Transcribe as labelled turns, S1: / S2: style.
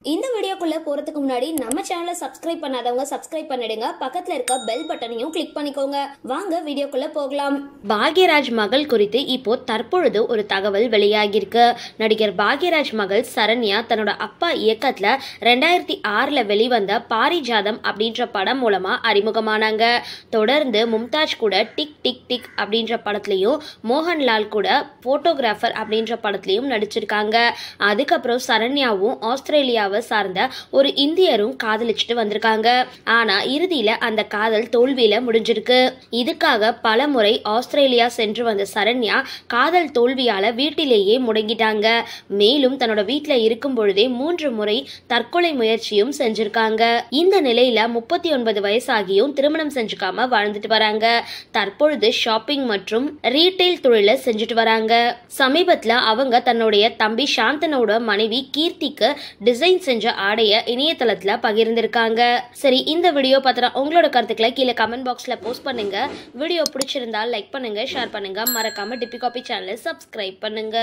S1: இந்த வீடியோக்குள்ள போறதுக்கு முன்னாடி நம்ம சேனலை சப்ஸ்கிரைப் பண்ணாதவங்க சப்ஸ்கிரைப் பண்ணிடுங்க. பக்கத்துல இருக்க பெல் பட்டனையும் கிளிக் பண்ணிக்கோங்க. வாங்க வீடியோக்குள்ள போகலாம். பாக்யராஜ் மகள் குறித்து இப்போ தற்பொழுது ஒரு தகவல் வெளியாகிருக்கு. நடிகர் பாக்யராஜ் மகள் சரண்யா தன்னோட அப்பா இயக்கத்துல 2006ல வெளிவந்த பாரிஜாதம் அப்படின்ற படம் மூலமா அறிமுகமானாங்க. தொடர்ந்து மும்தாஜ் கூட டிக் டிக் டிக் அப்படின்ற படத்துலயும், மோகன்லால் கூட போட்டோகிராஃபர் அப்படின்ற படத்துலயும் நடிச்சிருக்காங்க. அதுக்கப்புறம் சரண்யாவும் ஆஸ்திரேலியா சார்ந்த ஒரு இந்தியரும் காதலிச்சுட்டு வந்திருக்காங்க. ஆனா இறுதியில அந்த காதல் தோல்வியில முடிஞ்சிருக்கு. இதுக்காக பல முறை ஆஸ்திரேலியா சென்று வந்த சரண்யா காதல் தோல்வியால வீட்டிலேயே முடங்கிட்டாங்க. மேலும் தன்னோட வீட்டுல இருக்கும் பொழுதே 3 முறை தற்கொலை முயற்சியும் செஞ்சிருக்காங்க. இந்த நிலையில 39 வயசாகியும் திருமணம் செஞ்சுக்காம வாழ்ந்துட்டு வராங்க. தற்பொழுது ஷாப்பிங் மற்றும் ரீட்டைல் தொழில செஞ்சுட்டு வராங்க. சமீபத்துல அவங்க தன்னுடைய தம்பி சாந்தனோட மனைவி கீர்த்திக்கு டிசைன் செஞ்ச ஆடைய இணையதளத்துல பகிர்ந்திருக்காங்க. சரி, இந்த வீடியோ பத்தின உங்களோட கருத்துக்களை கீழே கமெண்ட் பாக்ஸ்ல போஸ்ட் பண்ணுங்க. வீடியோ பிடிச்சிருந்தா லைக் பண்ணுங்க, ஷேர் பண்ணுங்க. மறக்காம டிபி காபி சேனலை சப்ஸ்கிரைப் பண்ணுங்க.